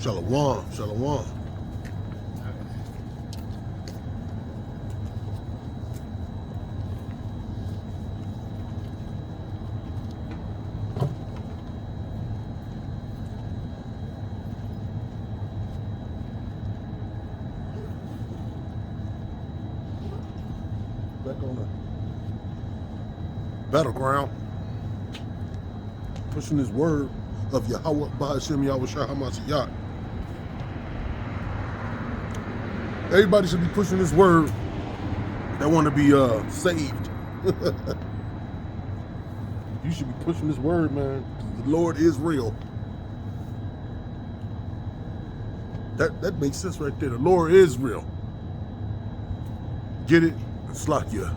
Shalom, shalom. Back on the battleground, pushing this word of Yahweh Ba'ashem Yahweh Shah Hamasiyah. Everybody should be pushing this word that want to be saved. You should be pushing this word, man. The Lord is real. That makes sense right there. The Lord is real. Get it? Slakia.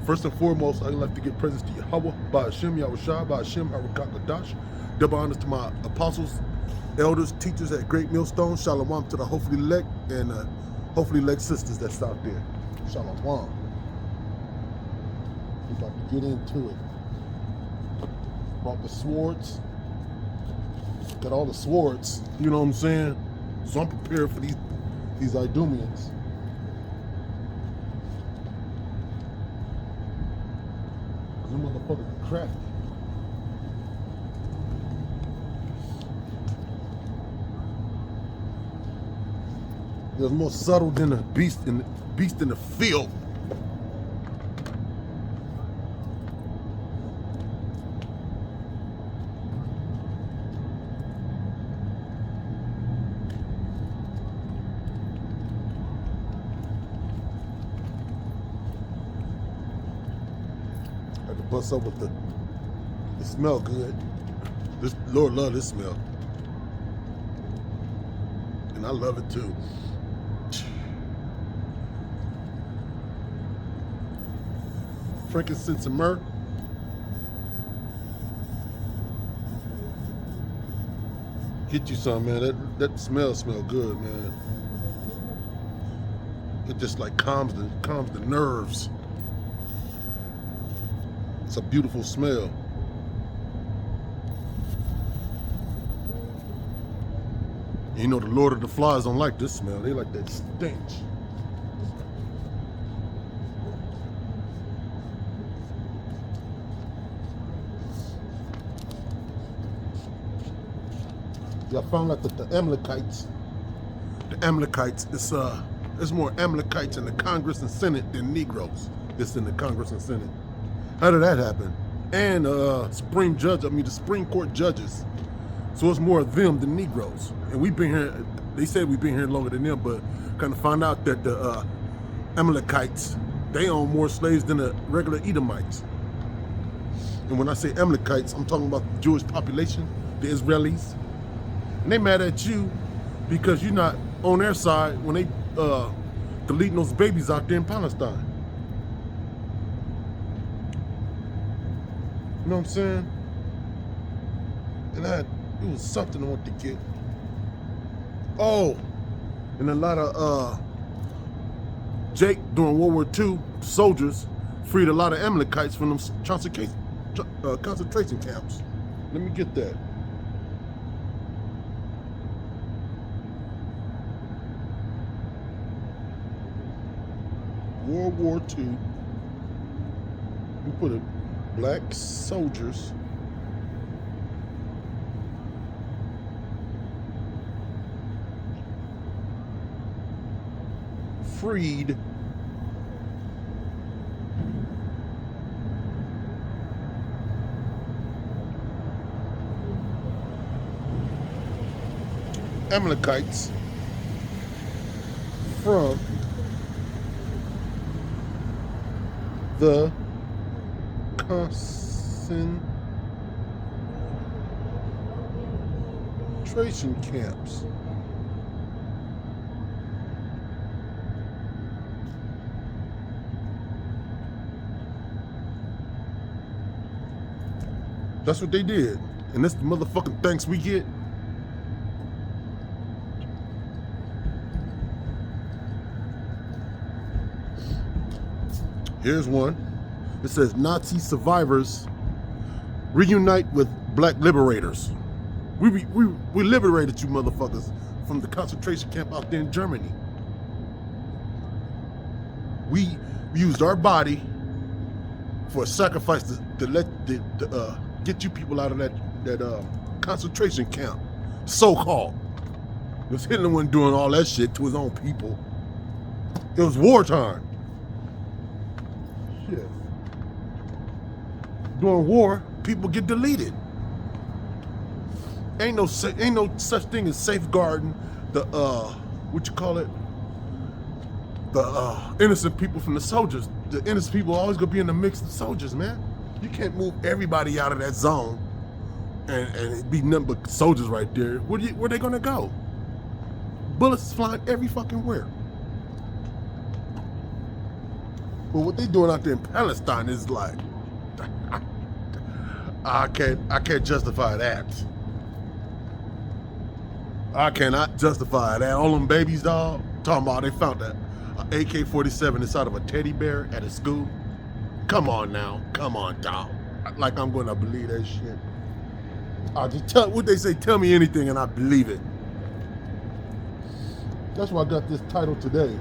First and foremost, I'd like to give presents to Yahweh, Ba'ashem, Yahweh Shah, Ba'ashem, Harakat Kadash. Double honors to my apostles, elders, teachers at Great Millstone. Shalom to the hopefully elect and hopefully elect sisters that's out there. Shalom. We're about to get into it. Brought the swords. Got all the swords. You know what I'm saying? So I'm prepared for these Idumeans. Them motherfuckers are crafty. They're more subtle than a beast in the field. Bust up with it smell good. This Lord love this smell. And I love it too. Frankincense and myrrh. Get you some, man. That smell good, man. It just like calms the nerves. It's a beautiful smell. You know the Lord of the Flies don't like this smell. They like that stench. Yeah, I found out that the Amalekites, there's more Amalekites in the Congress and Senate than Negroes. It's in the Congress and Senate. How did that happen? And the Supreme Court judges. So it's more of them than Negroes. And we've been here, they said we've been here longer than them, but kind of found out that the Amalekites, they own more slaves than the regular Edomites. And when I say Amalekites, I'm talking about the Jewish population, the Israelis. And they mad at you because you're not on their side when they deleting those babies out there in Palestine. You know what I'm saying? And it was something I wanted to get. Oh, and a lot of Jake during World War II, soldiers freed a lot of Amalekites from them concentration camps. Let me get that. World War II. We put it. Black soldiers freed Amalekites from the concentration camps. That's what they did. And that's the motherfucking thanks we get. Here's one. It says Nazi survivors reunite with black liberators. We liberated you motherfuckers from the concentration camp out there in Germany. We used our body for a sacrifice to get you people out of that concentration camp, so-called. Because Hitler wasn't doing all that shit to his own people. It was wartime. Shit. During war, people get deleted. Ain't no such thing as safeguarding the what you call it? The innocent people from the soldiers. The innocent people are always gonna be in the mix of soldiers, man. You can't move everybody out of that zone and it be nothing but soldiers right there. Where they gonna go? Bullets flying every fucking where. But what they doing out there in Palestine is like, I can't justify that. I cannot justify that. All them babies, dog, talking about they found that AK-47 inside of a teddy bear at a school. Come on now, come on, dog. Like I'm gonna believe that shit. I just tell what they say. Tell me anything, and I believe it. That's why I got this title today.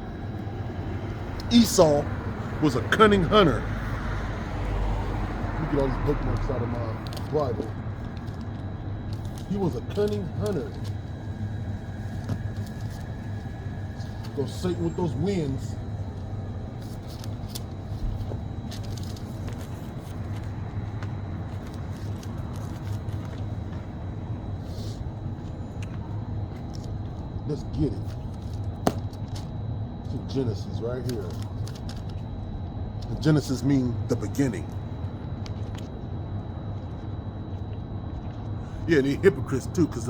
Esau was a cunning hunter. Let me get all these bookmarks out of my Bible. He was a cunning hunter. Go Satan with those winds. Let's get it. To Genesis right here. And Genesis means the beginning. Yeah, they hypocrites too, because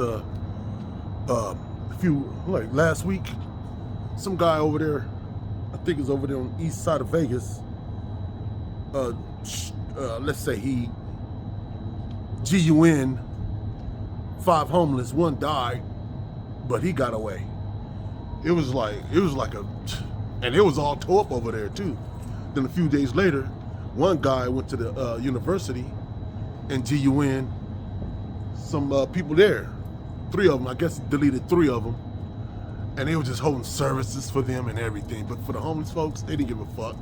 last week, some guy over there, I think it's over there on the east side of Vegas, let's say he GUN 5 homeless, 1 died, but he got away. It was like and it was all tore up over there too. Then a few days later, one guy went to the university and GUN some people there. 3 of them, I guess deleted 3 of them. And they were just holding services for them and everything. But for the homeless folks, they didn't give a fuck.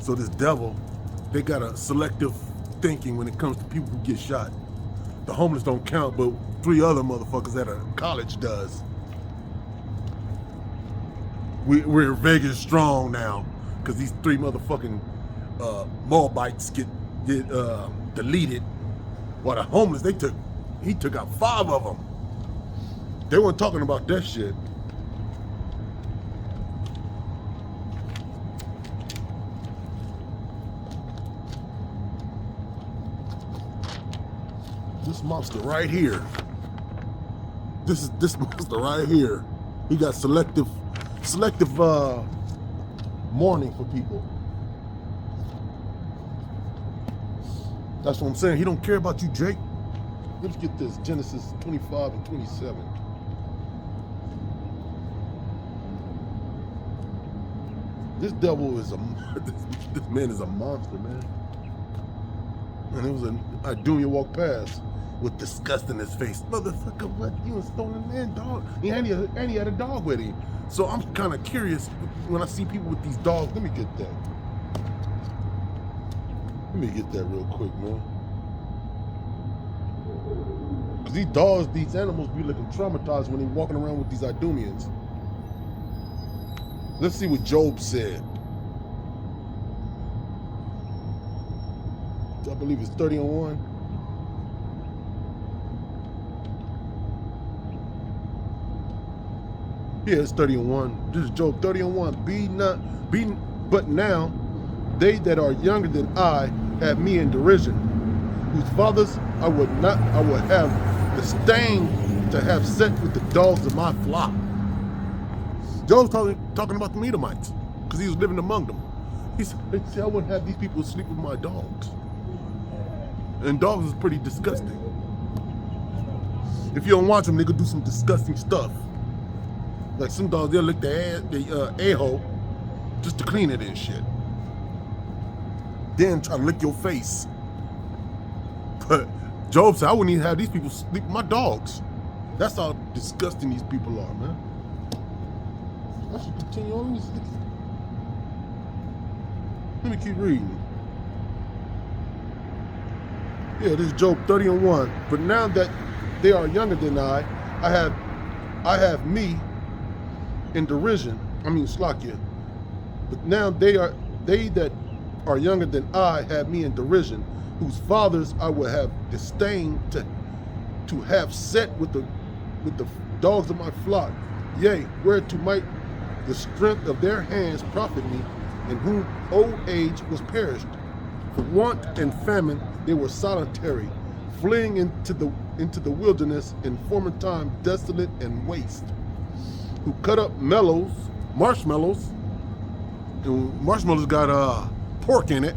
So this devil, they got a selective thinking when it comes to people who get shot. The homeless don't count, but 3 other motherfuckers at a college does. We're Vegas strong now, because these 3 motherfucking Moabites get deleted. While the homeless, he took out 5 of them. They weren't talking about that shit. This monster right here. This monster right here. He got selective mourning for people. That's what I'm saying. He don't care about you, Jake. Let's get this. Genesis 25 and 27. This devil is this man is a monster, man. And it was a Dunya walk past with disgust in his face. Motherfucker, what? You a stolen man, dog? And he had a dog with him. So I'm kind of curious when I see people with these dogs. Let me get that. Let me get that real quick, man. Because these dogs, these animals be looking traumatized when they're walking around with these Idumeans. Let's see what Job said. I believe it's 30 and 1. Yeah, it's 30 and 1. This is Job 30 and 1. But now they that are younger than I have me in derision, whose fathers I would have disdained to have set with the dogs of my flock. Job's talking about the Edomites, because he was living among them. He said, I wouldn't have these people sleep with my dogs. And dogs is pretty disgusting. If you don't watch them, they could do some disgusting stuff. Like some dogs, they'll lick their a-hole just to clean it and shit. Then try to lick your face. But Job said, I wouldn't even have these people sleep with my dogs. That's how disgusting these people are, man. I should continue on. Let me keep reading. Yeah, this is Job 30:1. But now that they are younger than I have me in derision. Slakia. But now they that are younger than I have me in derision, whose fathers I would have disdained to have set with the dogs of my flock. Yea, whereto might the strength of their hands profit me, in whom old age was perished. For want and famine they were solitary, fleeing into the wilderness in former time, desolate and waste. Who cut up marshmallows, and marshmallows got pork in it,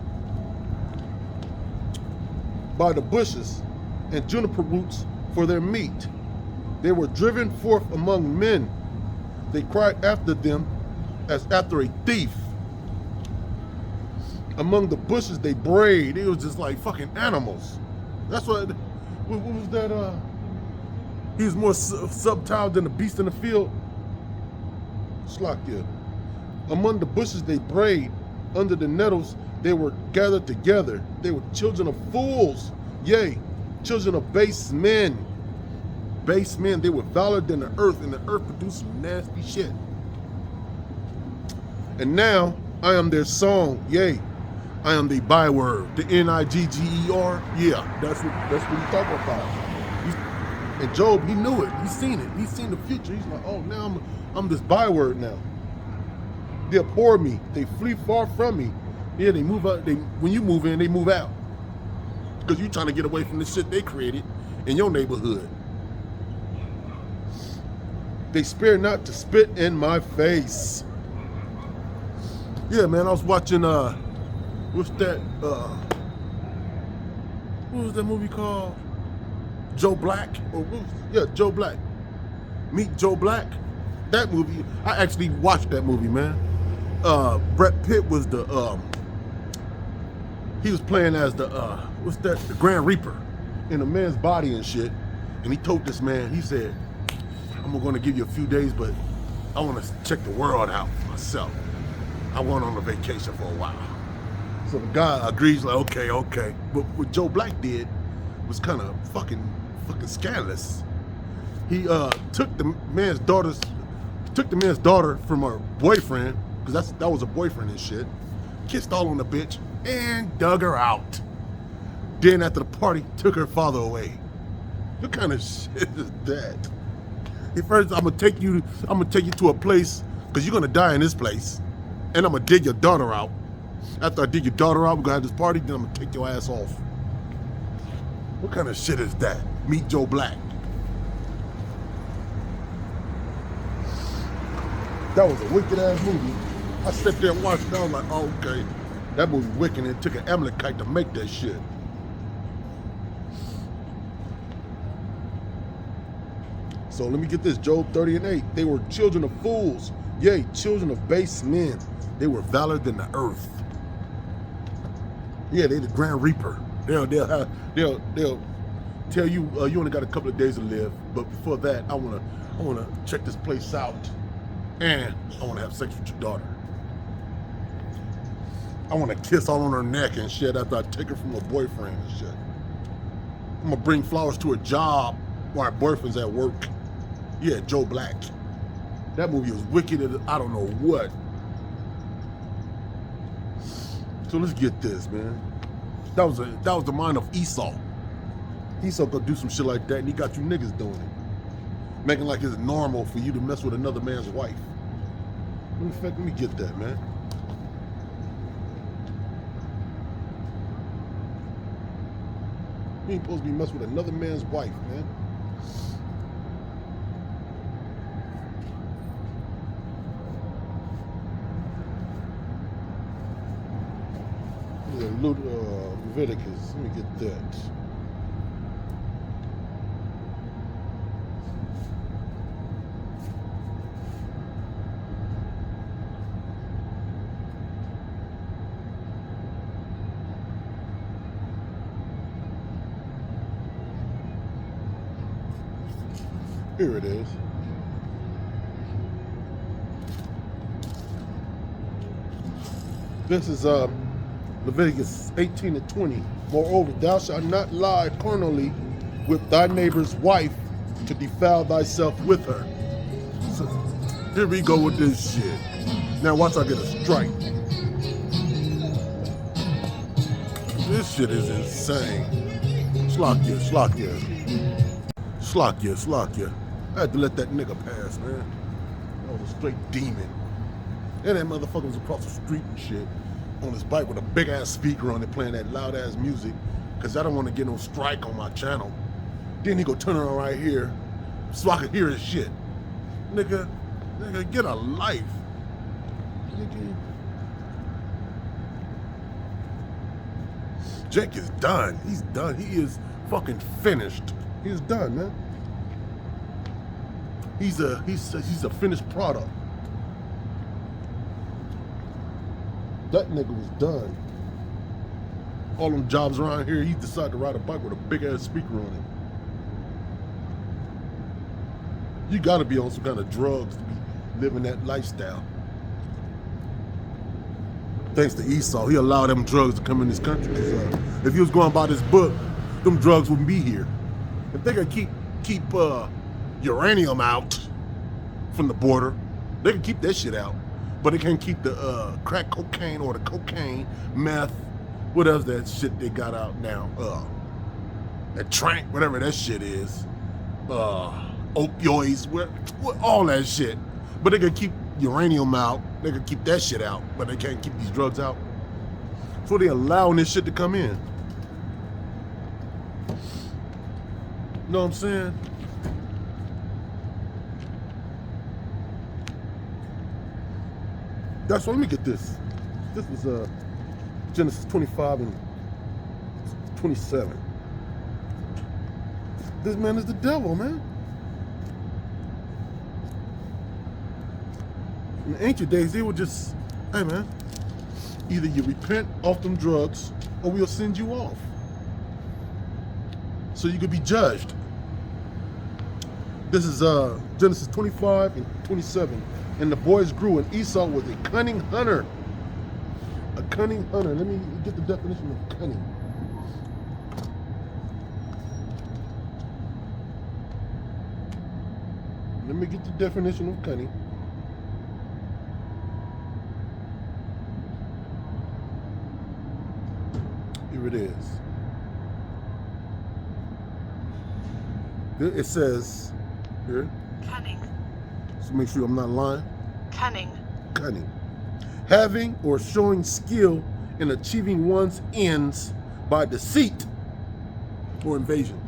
by the bushes, and juniper roots for their meat. They were driven forth among men. They cried after them as after a thief. Among the bushes they brayed. It was just like fucking animals. That's what was that? He was more subtle than the beast in the field. Slakia. Among the bushes they brayed. Under the nettles they were gathered together. They were children of fools. Yea, children of base men. Base men, they were valid than the earth, and the earth produced some nasty shit. And now I am their song, yea, I am the byword, the Nigger. Yeah, that's what he's talking about. And Job, he knew it, he's seen it, he's seen the future. He's like, oh, now I'm this byword now. They abhor me, they flee far from me. Yeah, they move out. When you move in, they move out, because you're trying to get away from the shit they created in your neighborhood. They spare not to spit in my face. Yeah, man, I was watching, what's that, what was that movie called? Joe Black? Joe Black. Meet Joe Black. That movie, I actually watched that movie, man. Brett Pitt was he was playing as the Grand Reaper in a man's body and shit. And he told this man, he said, I'm going to give you a few days, but I want to check the world out for myself. I went on a vacation for a while. So the guy agrees, like, okay. But what Joe Black did was kind of fucking scandalous. He took the man's daughter from her boyfriend, because that was a boyfriend and shit, kissed all on the bitch, and dug her out. Then after the party, took her father away. What kind of shit is that? First, I'm gonna take you to a place, because you're gonna die in this place, and I'm gonna dig your daughter out. After I dig your daughter out, we're gonna have this party, then I'm gonna take your ass off. What kind of shit is that? Meet Joe Black. That was a wicked ass movie. I sat there and watched it, I was like, oh, okay. That movie wicked, and it took an Amalekite to make that shit. So let me get this, Job 30:8. They were children of fools, yea, children of base men. They were valor than the earth. Yeah, they the Grand Reaper. They'll tell you you only got a couple of days to live, but before that, I wanna check this place out, and I wanna have sex with your daughter. I wanna kiss all on her neck and shit after I take her from her boyfriend and shit. I'm gonna bring flowers to her job while her boyfriend's at work. Yeah, Joe Black. That movie was wicked as I don't know what. So let's get this, man. That was the mind of Esau. Esau could do some shit like that, and he got you niggas doing it, making like it's normal for you to mess with another man's wife. In fact, let me get that, man. You ain't supposed to be messing with another man's wife, man. Leviticus, let me get that. Here it is. This is Leviticus 18 and 20. Moreover, thou shalt not lie carnally with thy neighbor's wife to defile thyself with her. So, here we go with this shit. Now watch I get a strike. This shit is insane. Slakia. I had to let that nigga pass, man. That was a straight demon. And that motherfucker was across the street and shit on his bike with a big ass speaker on it playing that loud ass music because I don't want to get no strike on my channel. Then he go turn around right here so I could hear his shit. Nigga, get a life. Nigga. Jake is done. He's done. He is fucking finished. He's done, man. He's a finished product. That nigga was done. All them jobs around here, he decided to ride a bike with a big ass speaker on it. You gotta be on some kind of drugs to be living that lifestyle. Thanks to Esau, he allowed them drugs to come in this country. If he was going by this book, them drugs wouldn't be here. If they could keep uranium out from the border, they can keep that shit out. But they can't keep the crack cocaine or the cocaine, meth, what else that shit they got out now? That trank, whatever that shit is. Opioids, all that shit. But they can keep uranium out. They can keep that shit out, but they can't keep these drugs out. So they allowing this shit to come in. You know what I'm saying? That's why, let me get this. This was Genesis 25 and 27. This man is the devil, man. In the ancient days, they would just, hey man, either you repent off them drugs or we'll send you off. So you could be judged. This is Genesis 25 and 27. And the boys grew, and Esau was a cunning hunter. A cunning hunter. Let me get the definition of cunning. Let me get the definition of cunning. Here it is. It says here. Cunning. So make sure I'm not lying. Cunning. Cunning. Having or showing skill in achieving one's ends by deceit or invasion.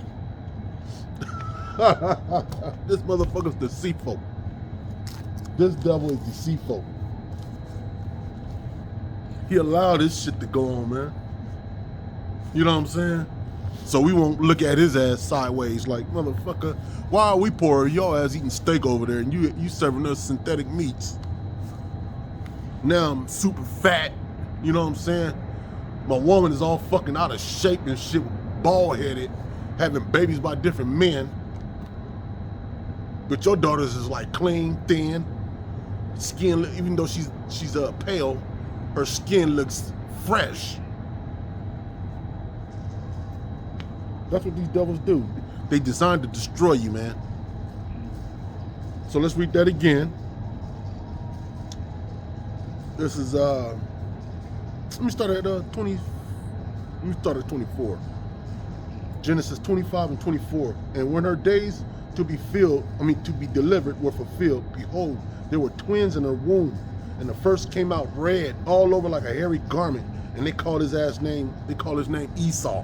This motherfucker's deceitful. This devil is deceitful. He allowed this shit to go on, man. You know what I'm saying? So we won't look at his ass sideways like, motherfucker, why are we poor? Y'all ass eating steak over there and you serving us synthetic meats. Now I'm super fat, you know what I'm saying? My woman is all fucking out of shape and shit, bald-headed, having babies by different men. But your daughter's is like clean, thin, skin, even though she's pale, her skin looks fresh. That's what these devils do. They designed to destroy you, man. So let's read that again. This is let me start at 24. Genesis 25 and 24. And when her days to be delivered were fulfilled, behold, there were twins in her womb. And the first came out red all over like a hairy garment. And they call his name Esau.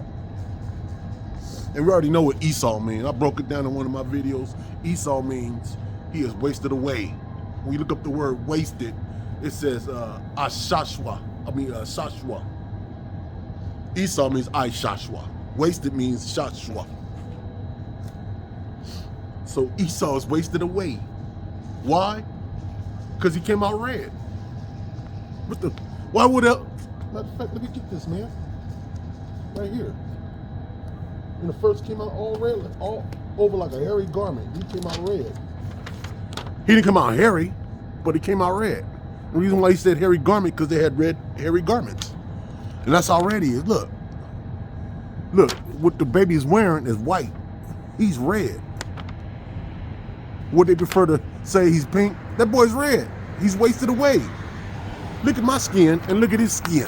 And we already know what Esau means. I broke it down in one of my videos. Esau means he is wasted away. When you look up the word wasted, it says Shashua. Esau means Shashua. Wasted means Shashua. So Esau is wasted away. Why? Because he came out red. Why would that? Matter of fact, let me get this, man. Right here. When it first came out all red, over like a hairy garment. He came out red. He didn't come out hairy, but he came out red. The reason why he said hairy garment, because they had red hairy garments. And that's how red he is. Look. Look, what the baby is wearing is white. He's red. Would they prefer to say he's pink? That boy's red. He's wasted away. Look at my skin and look at his skin.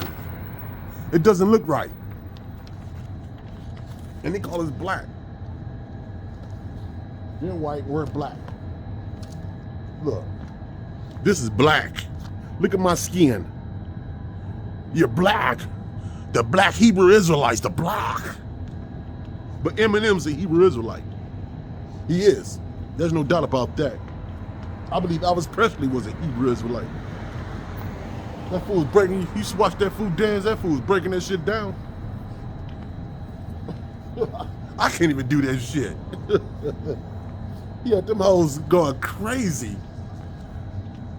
It doesn't look right. And they call us black. You're white, we're black. Look, this is black. Look at my skin. You're black. The black Hebrew Israelites, the black. But Eminem's a Hebrew Israelite. He is. There's no doubt about that. I believe Elvis Presley was a Hebrew Israelite. That fool was breaking, you used to watch that fool dance, that fool was breaking that shit down. I can't even do that shit. Yeah, them hoes going crazy.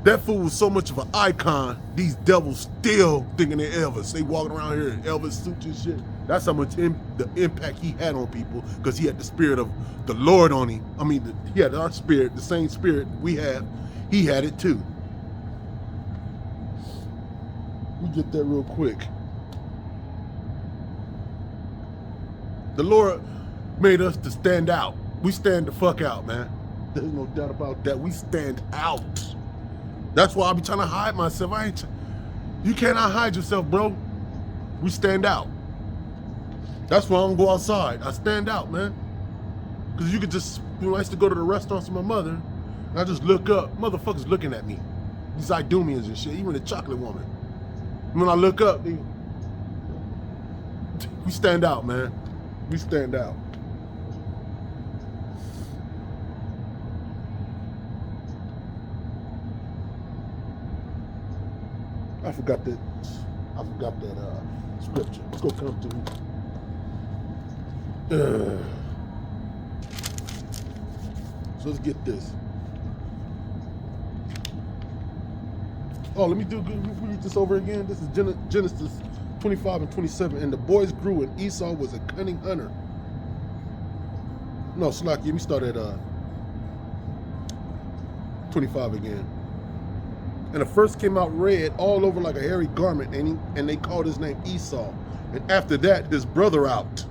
That fool was so much of an icon, these devils still thinking they're Elvis. They walking around here in Elvis suits and shit. That's how much the impact he had on people, because he had the spirit of the Lord on him. I mean, he had our spirit, the same spirit we have. He had it too. We get that real quick. The Lord made us to stand out. We stand the fuck out, man. There's no doubt about that. We stand out. That's why I be trying to hide myself. You cannot hide yourself, bro. We stand out. That's why I don't go outside. I stand out, man. Because you could just, I used to go to the restaurants with my mother, and I just look up. Motherfuckers looking at me. These Idumeans and shit, even the chocolate woman. When I look up, we stand out, man. We stand out. I forgot that scripture. Let's go come to so let's get this. Oh, let me read this over again. This is Genesis 25 and 27. And the boys grew, and Esau was a cunning hunter. No, Slaki, let me start at 25 again. And the first came out red all over like a hairy garment, and they called his name Esau. And after that, his brother out.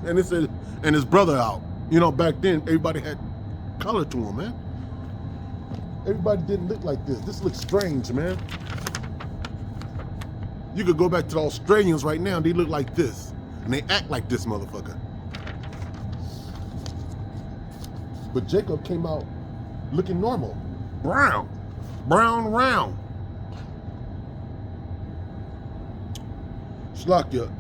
And it said, and his brother out. You know, back then, everybody had color to them, man. Everybody didn't look like this. This looks strange, man. You could go back to the Australians right now, they look like this. And they act like this motherfucker. But Jacob came out looking normal. Brown round. Shlakia,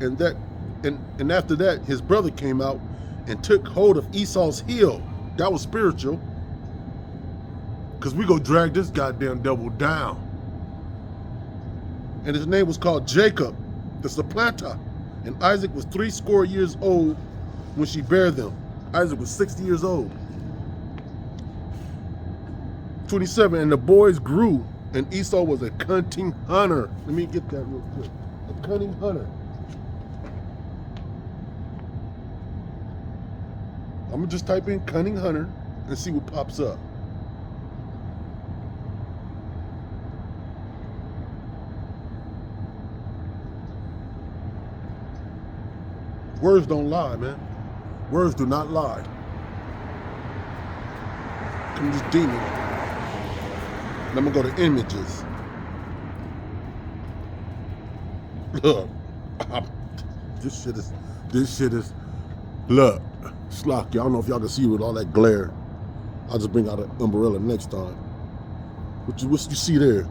and after that, his brother came out and took hold of Esau's heel. That was spiritual. Because we go drag this goddamn devil down. And his name was called Jacob, the supplanter. And Isaac was 80 years old when she bare them. Isaac was 60 years old. 27, and the boys grew, and Esau was a cunning hunter. Let me get that real quick. A cunning hunter. I'm gonna just type in cunning hunter and see what pops up. Words don't lie, man. Words do not lie. Come this demon. And I'm gonna go to images. Look, this shit is, look, Slocky, I don't know if y'all can see with all that glare. I'll just bring out an umbrella next time. What you see there? You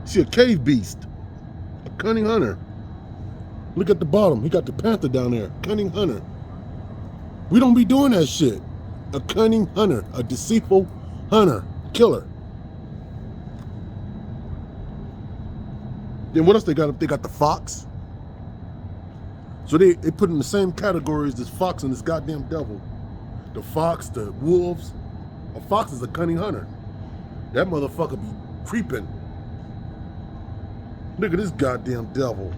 see a cave beast, a cunning hunter. Look at the bottom, he got the panther down there, cunning hunter. We don't be doing that shit. A cunning hunter, a deceitful hunter, killer. Then what else they got? They got the fox. So they put in the same category as this fox and this goddamn devil. The fox, the wolves. A fox is a cunning hunter. That motherfucker be creeping. Look at this goddamn devil.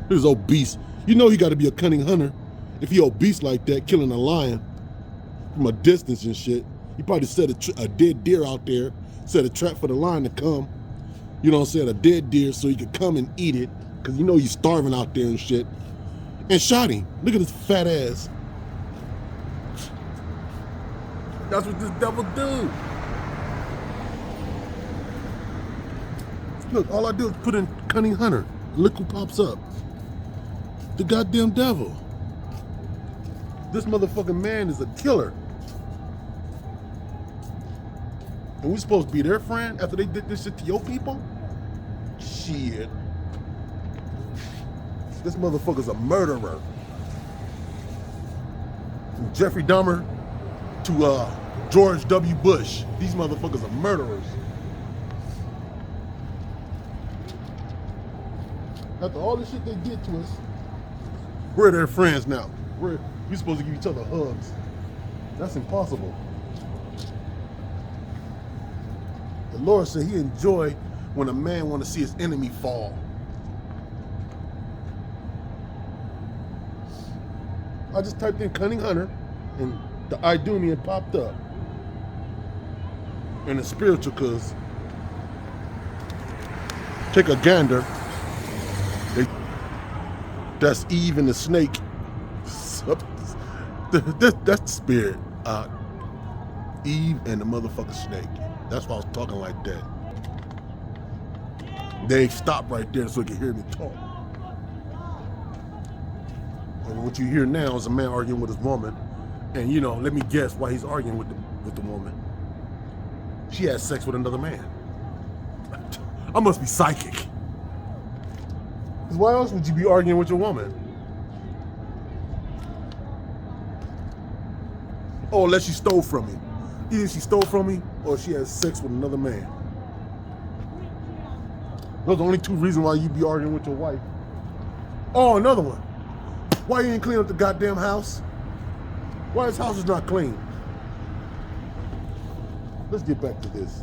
This old beast. You know he got to be a cunning hunter If he obese like that, killing a lion from a distance and shit, he probably set a dead deer out there, set a trap for the lion to come. You know what I'm saying? A dead deer so he could come and eat it, because you know he's starving out there and shit. And shot him. Look at his fat ass. That's what this devil do. Look, all I do is put in Cunning Hunter. Look who pops up. The goddamn devil. This motherfucking man is a killer. And we supposed to be their friend after they did this shit to your people? Shit. This motherfucker's a murderer. From Jeffrey Dahmer to George W. Bush. These motherfuckers are murderers. After all the shit they did to us, we're their friends now. We're supposed to give each other hugs. That's impossible. The Lord said he enjoyed when a man want to see his enemy fall. I just typed in Cunning Hunter and the Idumean popped up. And it's spiritual, cause take a gander. That's Eve and the snake. That's the spirit. Eve and the motherfucking snake. That's why I was talking like that. They stopped right there so they could hear me talk. And what you hear now is a man arguing with his woman. And you know, let me guess why he's arguing with the woman. She had sex with another man. I must be psychic. Because why else would you be arguing with your woman? Oh, unless she stole from me. Either she stole from me or she had sex with another man. Those are the only two reasons why you be arguing with your wife. Oh, another one. Why you ain't clean up the goddamn house? Why his house is not clean? Let's get back to this.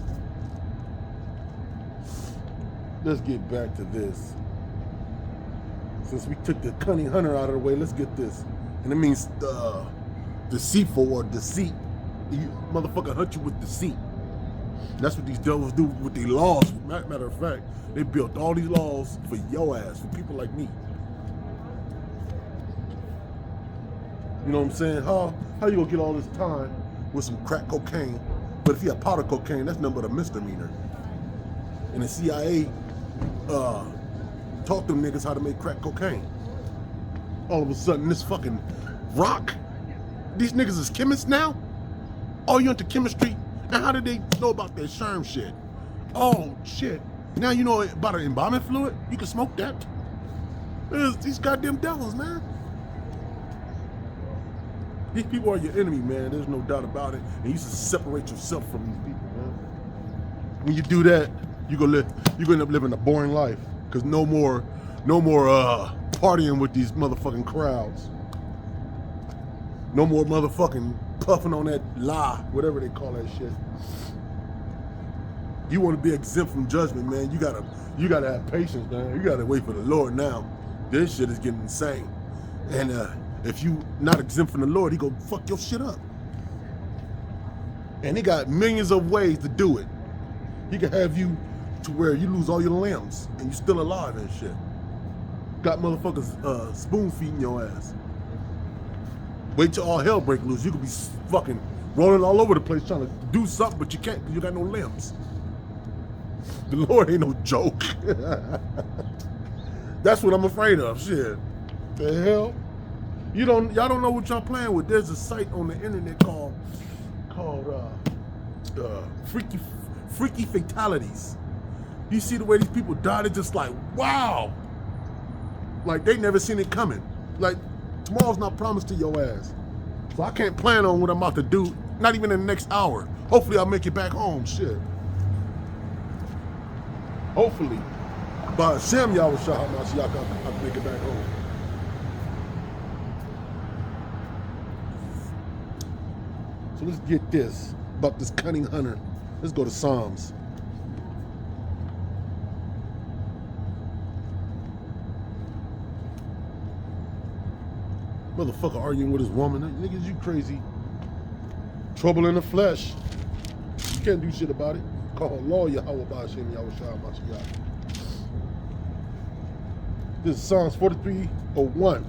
Let's get back to this. Since we took the Cunning Hunter out of the way, let's get this. And it means deceitful or deceit. You motherfucker hunt you with deceit. That's what these devils do with these laws. Matter of fact, they built all these laws for your ass, for people like me. You know what I'm saying? How you gonna get all this time with some crack cocaine? But if you have powder cocaine, that's nothing but a misdemeanor. And the CIA taught them niggas how to make crack cocaine. All of a sudden, this fucking rock, these niggas is chemists now? Oh, you into chemistry? Now how did they know about that SHRM shit? Oh, shit. Now you know about an embalming fluid? You can smoke that. These goddamn devils, man. These people are your enemy, man. There's no doubt about it. And you should separate yourself from these people, man. When you do that, you're gonna end up living a boring life. Cause no more partying with these motherfucking crowds. No more motherfucking puffing on that lie, whatever they call that shit. You want to be exempt from judgment, man. You gotta have patience, man. You gotta wait for the Lord now. This shit is getting insane. And if you not exempt from the Lord, he gonna fuck your shit up. And he got millions of ways to do it. He can have you to where you lose all your limbs and you still alive and shit. Got motherfuckers spoon feeding your ass. Wait till all hell break loose. You could be fucking rolling all over the place trying to do something, but you can't because you got no limbs. The Lord ain't no joke. That's what I'm afraid of. Shit. The hell? Y'all don't know what y'all playing with. There's a site on the internet called Freaky Fatalities. You see the way these people died, it's just like, wow. Like they never seen it coming. Like tomorrow's not promised to your ass. So I can't plan on what I'm about to do, not even in the next hour. Hopefully I'll make it back home, shit. Hopefully. By Hashem, y'all will shout out now so y'all can make it back home. So let's get this, about this Cunning Hunter. Let's go to Psalms. Motherfucker arguing with his woman. Niggas, you crazy. Trouble in the flesh. You can't do shit about it. Call a lawyer. This is Psalms 43:01.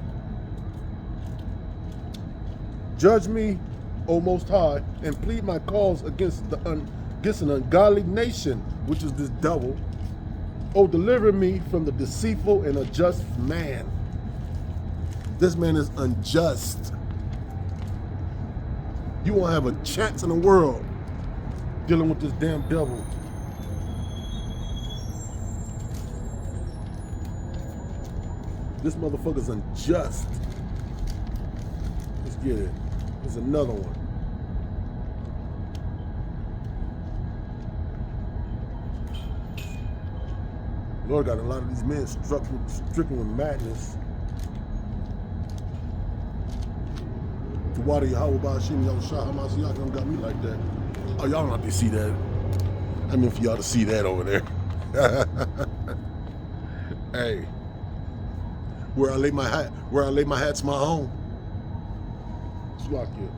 Judge me, O Most High, and plead my cause against an ungodly nation, which is this devil. O deliver me from the deceitful and unjust man. This man is unjust. You won't have a chance in the world dealing with this damn devil. This motherfucker's unjust. Let's get it. There's another one. Lord got a lot of these men stricken with madness. To water Yahweh Ba'ashim Yahushua HaMashiach don't got me like that. Oh, y'all don't have to see that. I mean for y'all to see that over there. Hey. Where I lay my hat's my home. Slakia.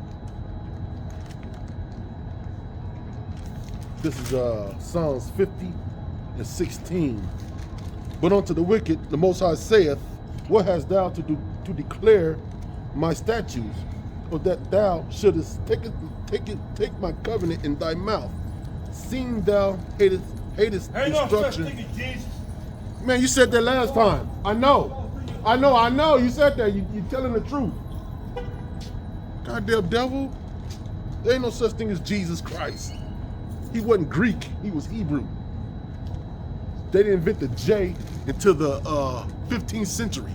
This is Psalms 50:16. But unto the wicked, the Most High saith, what hast thou to do to declare my statutes, or that thou shouldest take my covenant in thy mouth, seeing thou hatest instruction. Man, you said that last time. I know. You said that. You're telling the truth. Goddamn devil. There ain't no such thing as Jesus Christ. He wasn't Greek. He was Hebrew. They didn't invent the J until the 15th century.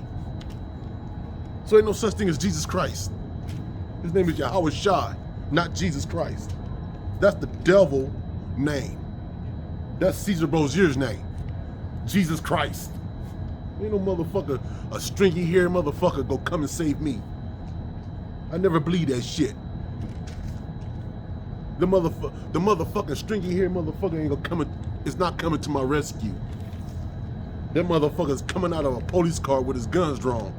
So ain't no such thing as Jesus Christ. His name is Yahweh Shai, not Jesus Christ. That's the devil name. That's Caesar Borgia's name. Jesus Christ. Ain't no motherfucker, a stringy hair motherfucker go come and save me. I never believe that shit. The motherfucking stringy hair motherfucker ain't gonna come, is not coming to my rescue. That motherfucker's coming out of a police car with his guns drawn.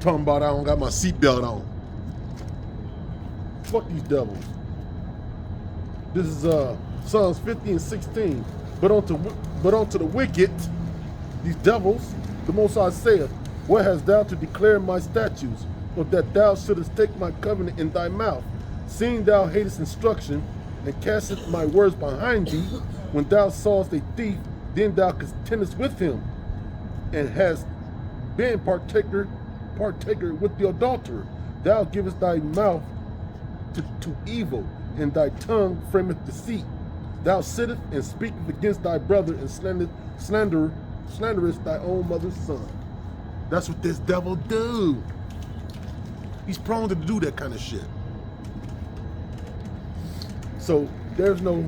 Talking about I don't got my seatbelt on. Fuck these devils. This is Psalms 50:16. But unto the wicked, these devils, the Most High saith, what hast thou to declare my statutes, or that thou shouldest take my covenant in thy mouth, seeing thou hatest instruction, and castest my words behind thee? When thou sawest a thief, then thou contendest with him, and hast been partaker with the adulterer. Thou givest thy mouth to evil, and thy tongue frameth deceit. Thou sittest and speakest against thy brother, and slanderest thy own mother's son. That's what this devil do. He's prone to do that kind of shit. So there's no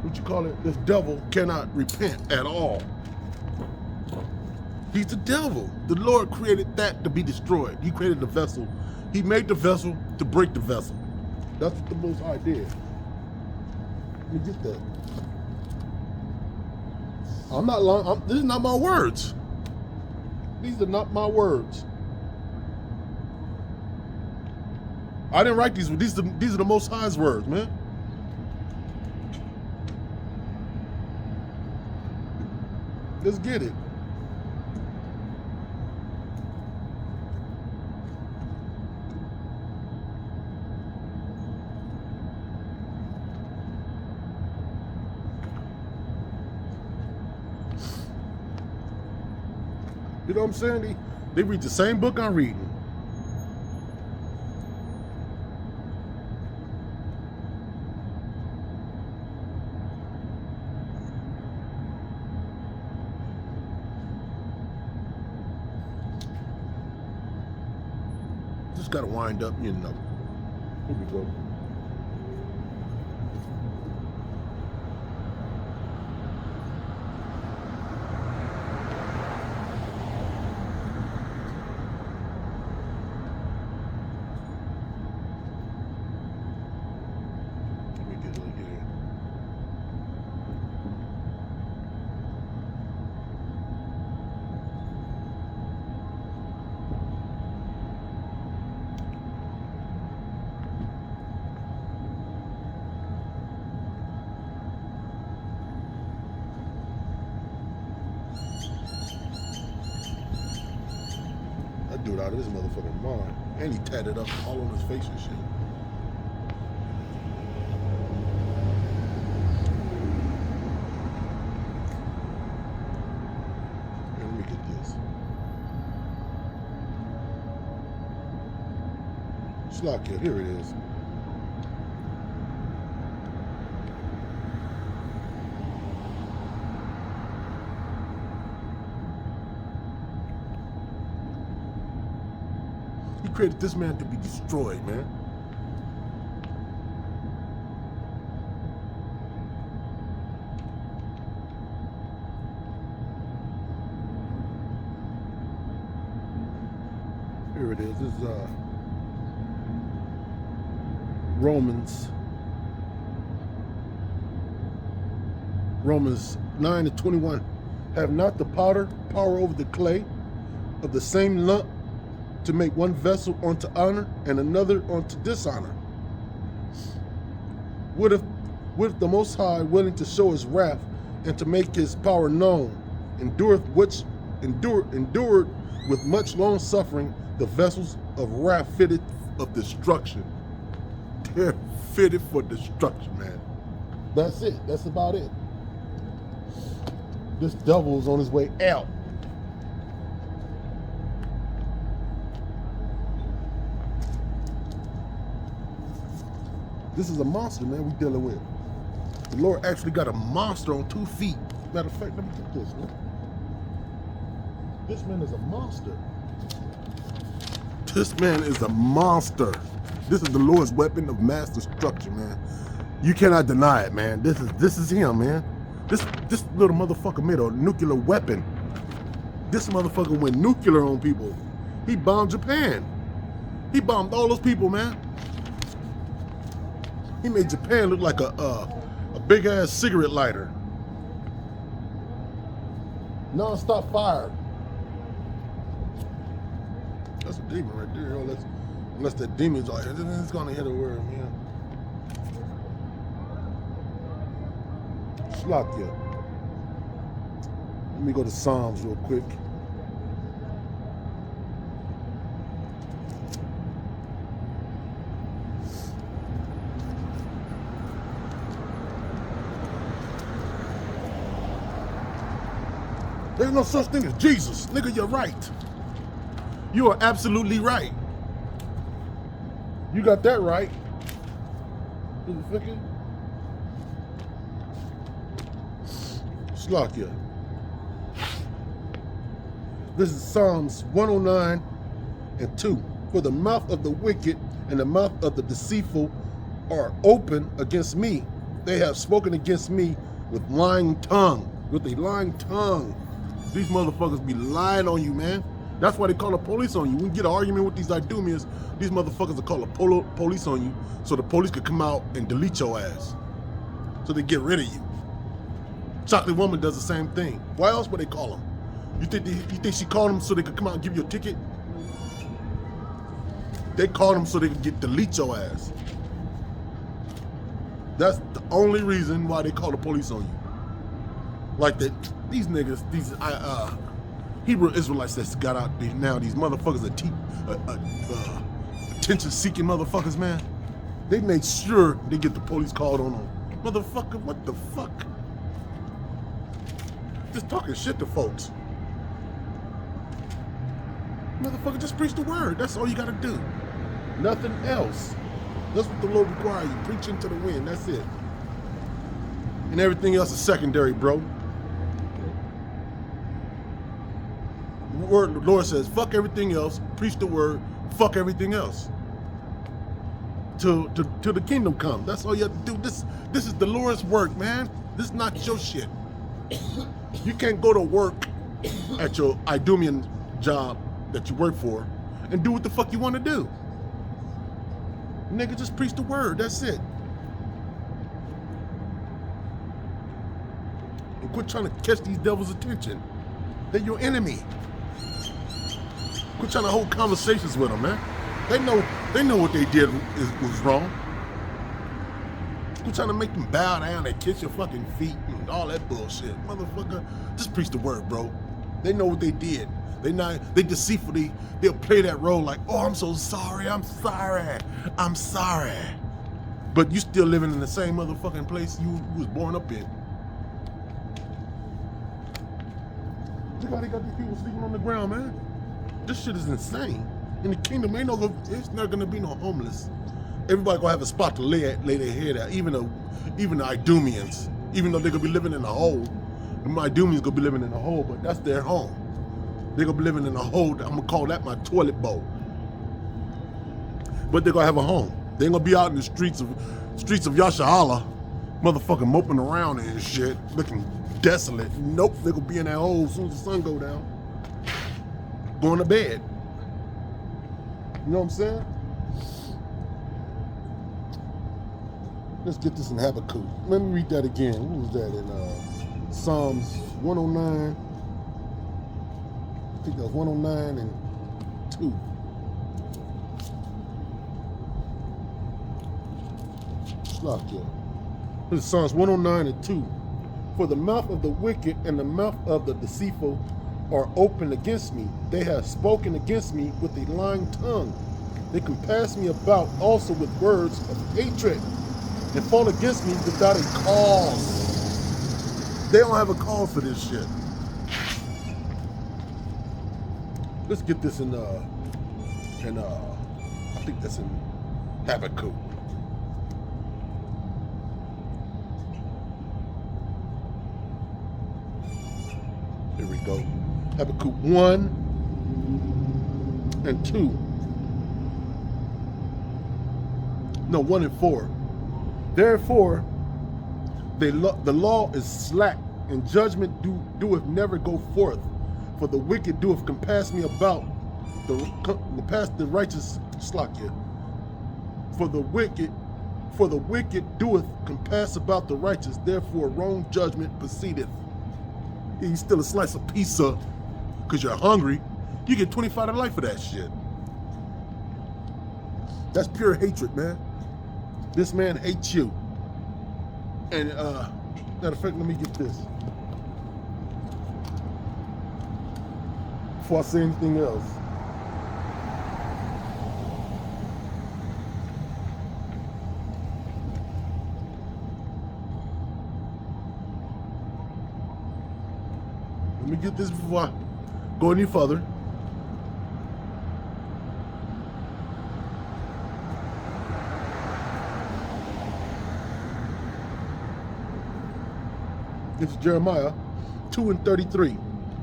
what you call it? This devil cannot repent at all. He's the devil. The Lord created that to be destroyed. He created the vessel. He made the vessel to break the vessel. That's what the Most High did. Let me get that. I'm not lying. This is not my words. These are not my words. I didn't write these. These are the Most High's words, man. Let's get it. You know what I'm saying? They read the same book I'm reading. Just gotta wind up, you know. Here we go. dude out of this motherfucking mind. And he tatted up all on his face and shit. Let me get this. Slakia, here it is. He created this man to be destroyed, man. Here it is. This is Romans 9:21. Have not the potter power over the clay of the same lump to make one vessel unto honor and another unto dishonor? What if the Most High, willing to show his wrath and to make his power known, endured with much long suffering the vessels of wrath fitted of destruction? They're fitted for destruction, man. That's it. That's about it. This devil's on his way out. This is a monster, man, we're dealing with. The Lord actually got a monster on 2 feet. Matter of fact, let me get this, man. This man is a monster. This man is a monster. This is the Lord's weapon of mass destruction, man. You cannot deny it, man. This is him, man. This little motherfucker made a nuclear weapon. This motherfucker went nuclear on people. He bombed Japan. He bombed all those people, man. He made Japan look like a big ass cigarette lighter. Non-stop fire. That's a demon right there. Unless that demon's like, it's gonna hit a word, man. Slakia. Let me go to Psalms real quick. There's no such thing as Jesus. Nigga, you're right. You are absolutely right. You got that right. Slakia. This is Psalms 109:2. For the mouth of the wicked and the mouth of the deceitful are open against me. They have spoken against me with lying tongue. With a lying tongue. These motherfuckers be lying on you, man. That's why they call the police on you. When you get an argument with these Idumeans, these motherfuckers will call the police on you so the police could come out and delete your ass. So they get rid of you. Chocolate Woman does the same thing. Why else would they call them? You think she called them so they could come out and give you a ticket? They called them so they could delete your ass. That's the only reason why they call the police on you. Like that, these niggas, these Hebrew Israelites that's got out there now, these motherfuckers attention-seeking motherfuckers, man. They made sure they get the police called on them. Motherfucker, what the fuck? Just talking shit to folks. Motherfucker, just preach the word. That's all you gotta do. Nothing else. That's what the Lord requires you. Preach into the wind. That's it. And everything else is secondary, bro. The Lord says, fuck everything else, preach the word, fuck everything else. Till the kingdom come. That's all you have to do. This is the Lord's work, man. This is not your shit. You can't go to work at your Idumean job that you work for and do what the fuck you want to do. Nigga, just preach the word. That's it. And quit trying to catch these devils' attention. They're your enemy. Quit trying to hold conversations with them, man. They know what they did was wrong. Quit trying to make them bow down and kiss your fucking feet and all that bullshit. Motherfucker, just preach the word, bro. They know what they did. They deceitfully, they'll play that role like, oh, I'm so sorry, I'm sorry, I'm sorry. But you still living in the same motherfucking place you was born up in. Look how they got these people sleeping on the ground, man. This shit is insane. In the kingdom, it's not gonna be no homeless. Everybody gonna have a spot to lay their head at, even the Idumeans. Even though they're gonna be living in a hole, the Idumeans gonna be living in a hole, but that's their home. They're gonna be living in a hole. I'm gonna call that my toilet bowl. But they're gonna have a home. They ain't gonna be out in the streets of Yashala, motherfucking moping around and shit, looking desolate. Nope, they're gonna be in that hole as soon as the sun go down, going to bed. You know what I'm saying? Let's get this in Habakkuk. Let me read that again. What was that in Psalms 109? I think that was 109 and 2. Slakia. This is Psalms 109 and 2. For the mouth of the wicked and the mouth of the deceitful are open against me. They have spoken against me with a lying tongue. They compass me about also with words of hatred and fall against me without a cause. They don't have a cause for this shit. Let's get this in I think that's in Habakkuk. Here we go. Habakkuk 1 and 2. No, 1 and 4. Therefore, the law is slack, and judgment doeth never go forth. For the wicked doeth compass me about, the righteous slakia. For the wicked doeth compass about the righteous. Therefore, wrong judgment proceedeth. You steal a slice of pizza because you're hungry, you get 25 to life for that shit. That's pure hatred, man. This man hates you. And matter of fact, let me get this before I say anything else. Let me get this before I go any further. This is Jeremiah 2 and 33.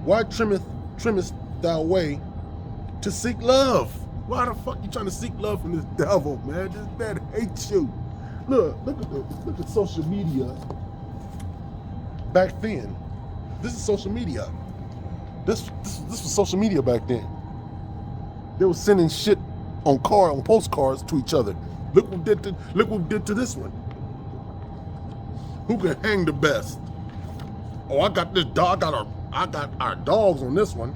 Why trimmest thou way to seek love? Why the fuck you trying to seek love from this devil, man? This man hates you. Look at social media back then. This is social media. This was social media back then. They were sending shit on postcards to each other. Look what we did to this one. Who can hang the best? Oh, I got this dog. I got our dogs on this one.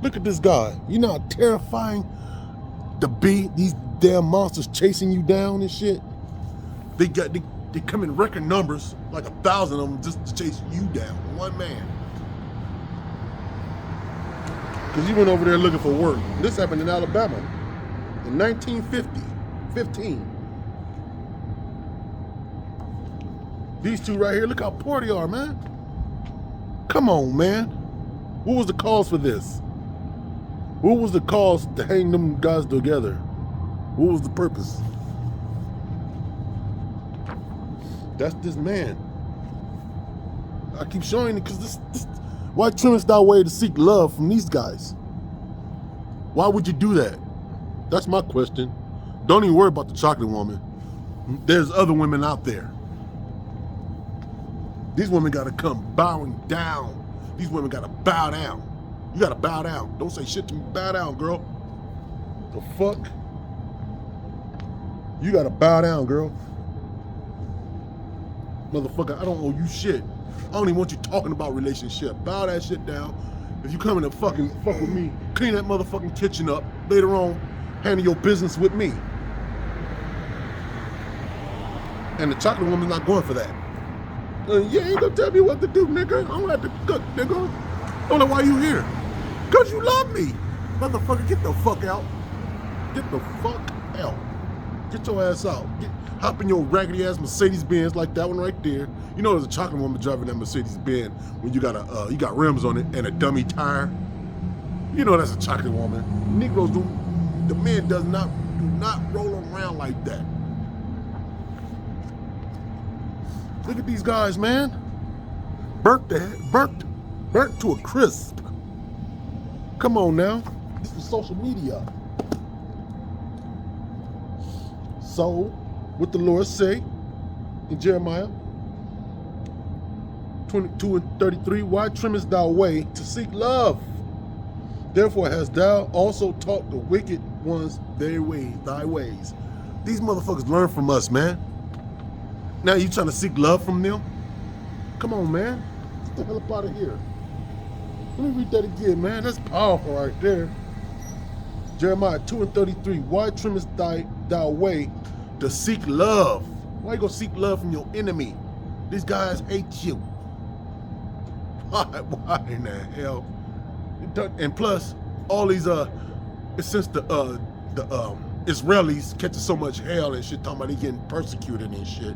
Look at this guy. You know how terrifying to be? These damn monsters chasing you down and shit. They come in record numbers, like 1,000 of them just to chase you down. One man. Because he went over there looking for work. This happened in Alabama in 1915. These two right here, look how poor they are, man. Come on, man. What was the cause for this? What was the cause to hang them guys together? What was the purpose? That's this man. I keep showing it because this why trimmest thou way to seek love from these guys? Why would you do that? That's my question. Don't even worry about the chocolate woman. There's other women out there. These women gotta come bowing down. These women gotta bow down. You gotta bow down. Don't say shit to me. Bow down, girl. The fuck? You gotta bow down, girl. Motherfucker, I don't owe you shit. I don't even want you talking about relationship. Bow that shit down. If you coming to fuck with me, clean that motherfucking kitchen up. Later on, handle your business with me. And the chocolate woman's not going for that. You ain't gonna tell me what to do, nigga. I don't have to cook, nigga. I'm like, why you here? Because you love me. Motherfucker, get the fuck out. Get the fuck out. Get your ass out. Hop in your raggedy ass Mercedes Benz like that one right there. You know there's a chocolate woman driving that Mercedes Benz when you got rims on it and a dummy tire. You know that's a chocolate woman. Negroes the men do not roll around like that. Look at these guys, man. Burnt to a crisp. Come on now. This is social media. So, what the Lord say in Jeremiah 22 and 33, why trimmest thou way to seek love? Therefore hast thou also taught the wicked ones thy ways. These motherfuckers learn from us, man. Now you trying to seek love from them? Come on, man. Get the hell up out of here. Let me read that again, man. That's powerful right there. Jeremiah 2 and 33. Why trimmest thou way to seek love? Why you go seek love from your enemy? These guys hate you. Why in the hell? And plus, all these since the Israelis catching so much hell and shit, talking about they getting persecuted and shit.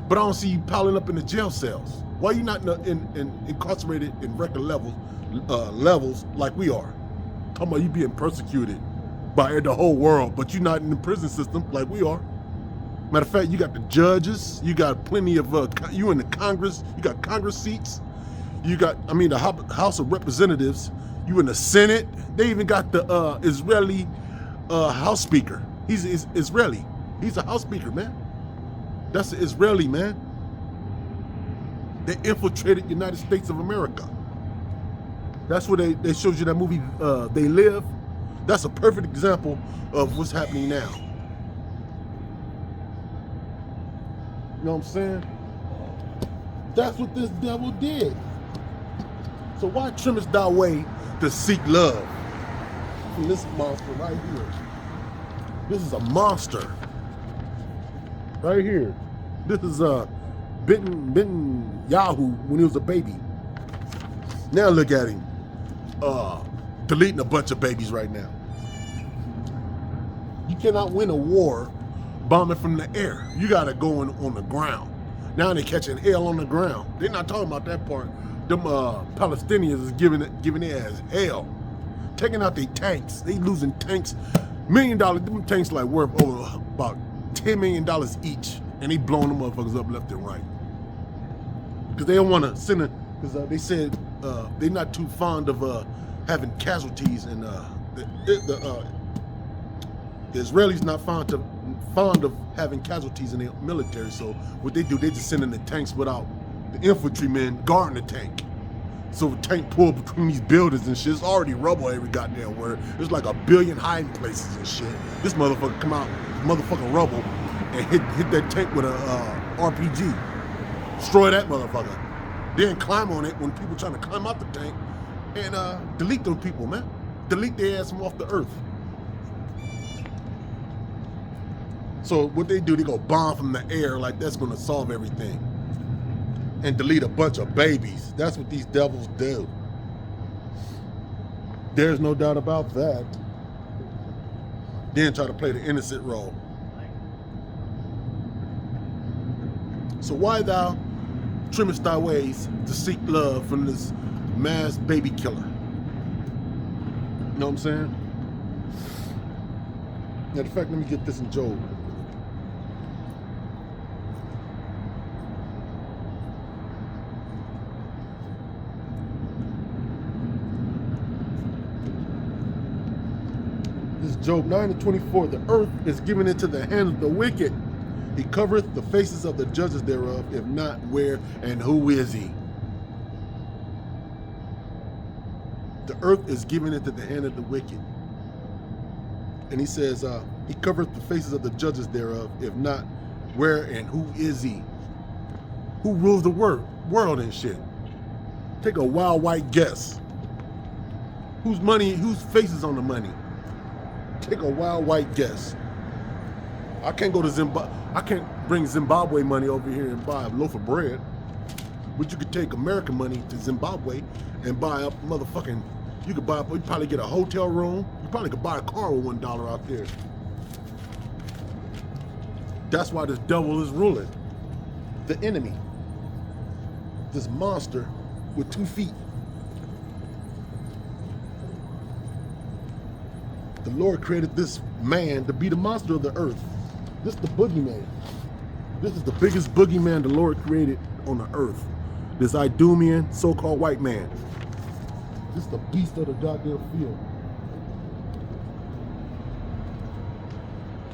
But I don't see you piling up in the jail cells. Why you not incarcerated in record levels like we are? Talking about you being persecuted by the whole world, but you're not in the prison system like we are. Matter of fact, you got the judges, you got plenty of, you in the Congress, you got Congress seats, you got, the House of Representatives, you in the Senate. They even got the Israeli House Speaker. He's Israeli. He's a House Speaker, man. That's an Israeli, man. They infiltrated the United States of America. That's where they showed you that movie, They Live. That's a perfect example of what's happening now. You know what I'm saying? That's what this devil did. So why trimmest thou way to seek love from this monster right here? This is a monster. Right here. This is bitten Yahoo when he was a baby. Now look at him. Deleting a bunch of babies right now. You cannot win a war bombing from the air. You gotta go on the ground. Now they're catching hell on the ground. They're not talking about that part. Them Palestinians is giving it as hell. Taking out their tanks. They losing tanks. $1 million. Them tanks like worth over about $10 million each. And they blowing them motherfuckers up left and right. Because they don't want to send it. Because they said they're not too fond of having casualties. And the Israelis not fond of having casualties in their military. So what they do, they just send in the tanks without the infantrymen guarding the tank. So the tank pulled between these buildings and shit. It's already rubble every goddamn word. There's like 1 billion hiding places and shit. This motherfucker come out, motherfucking rubble, and hit that tank with a RPG. Destroy that motherfucker. Then climb on it when people trying to climb out the tank and delete those people, man. Delete their ass from off the earth. So what they do, they go bomb from the air like that's gonna solve everything. And delete a bunch of babies. That's what these devils do. There's no doubt about that. Then try to play the innocent role. So why thou trimmest thy ways to seek love from this mass baby killer? You know what I'm saying? Matter of fact, let me get this in Job. This is Job 9 and 24. The earth is given into the hand of the wicked. He covereth the faces of the judges thereof. If not, where and who is he? The earth is given into the hand of the wicked. And he says, he covereth the faces of the judges thereof. If not, where and who is he? Who rules the world and shit? Take a wild white guess. Whose face is on the money? Take a wild white guess. I can't go to Zimbabwe. I can't bring Zimbabwe money over here and buy a loaf of bread. But you could take American money to Zimbabwe and buy up motherfucking, you probably get a hotel room. You probably could buy a car with $1 out there. That's why this devil is ruling. The enemy. This monster with 2 feet. The Lord created this man to be the monster of the earth. This is the boogeyman. This is the biggest boogeyman the Lord created on the earth. This Idumean so-called white man. This is the beast of the goddamn field.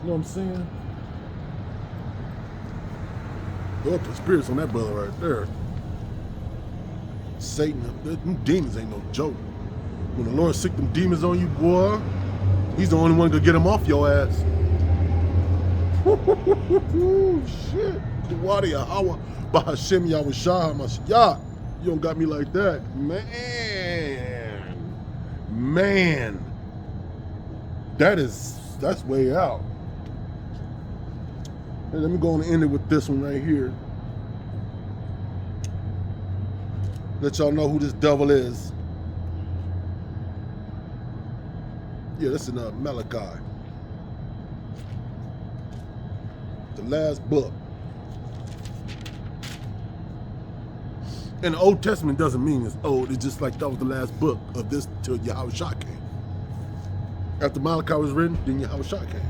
You know what I'm saying? Lord put spirits on that brother right there. Satan, them demons ain't no joke. When the Lord sick them demons on you, boy, he's the only one to get them off your ass. Shit. Kawadi Yahweh, Bahashem Yahushua Mashiach. You don't got me like that. Man. That's way out. Hey, let me go and end it with this one right here. Let y'all know who this devil is. Yeah, that's in Malachi. The last book. And the Old Testament doesn't mean it's old. It's just like that was the last book of this till Yahushua came. After Malachi was written, then Yahushua came.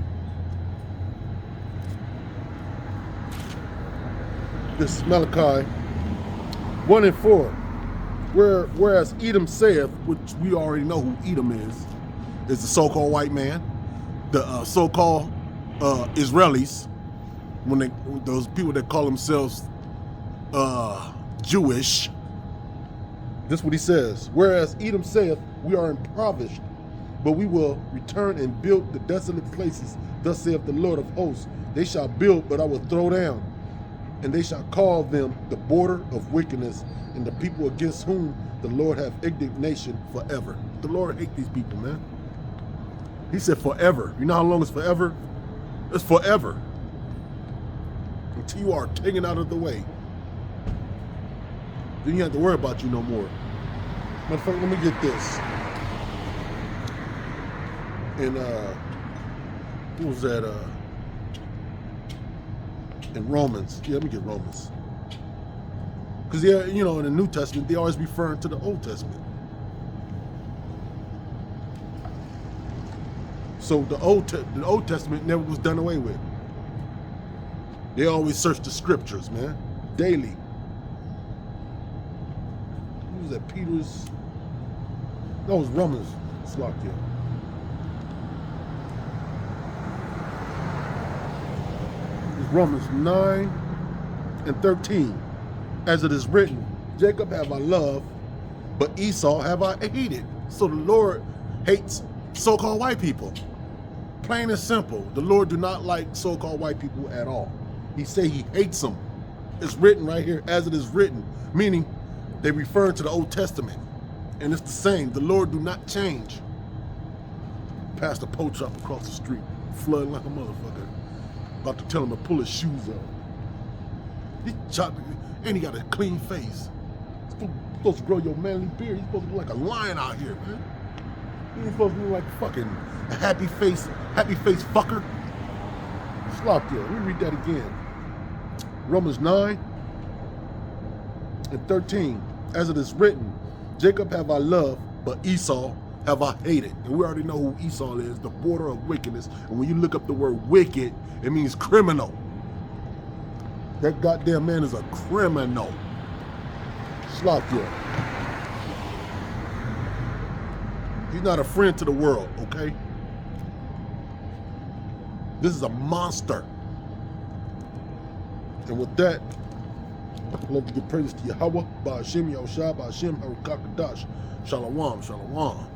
This is Malachi 1:4. Whereas Edom saith, which we already know who Edom is the so-called white man, the so-called Israelis, those people that call themselves Jewish. This is what he says. Whereas Edom saith, we are impoverished, but we will return and build the desolate places. Thus saith the Lord of hosts, they shall build, but I will throw down. And they shall call them the border of wickedness, and the people against whom the Lord hath indignation forever. The Lord hate these people, man. He said forever. You know how long it's forever? It's forever. Until you are taken out of the way. Then you have to worry about you no more. Matter of fact, let me get this. And what was that? In Romans. Yeah, let me get Romans. Because, yeah, you know, in the New Testament, they always referring to the Old Testament. So the Old Testament never was done away with. They always search the scriptures, man, daily. Who was that? Peter's? That was Romans. It's locked in. It's Romans 9:13. As it is written, Jacob have I loved, but Esau have I hated. So the Lord hates so-called white people. Plain and simple. The Lord do not like so-called white people at all. He say he hates them. It's written right here, as it is written, meaning they refer to the Old Testament. And it's the same. The Lord do not change. Pastor Poach up across the street, flooding like a motherfucker. About to tell him to pull his shoes up. He chopped, and he got a clean face. You're supposed to grow your manly beard. You're supposed to look like a lion out here, man. You ain't supposed to look like fucking a happy face fucker. Slop there. Let me read that again. Romans 9:13. As it is written, Jacob have I loved, but Esau have I hated. And we already know who Esau is, the border of wickedness. And when you look up the word wicked, it means criminal. That goddamn man is a criminal. Slop there. He's not a friend to the world, okay? This is a monster. And with that, I'd like to give praise to Yahweh, Ba'ashem Yahushua, Ba'ashem Harukakadash. Shalom, shalom.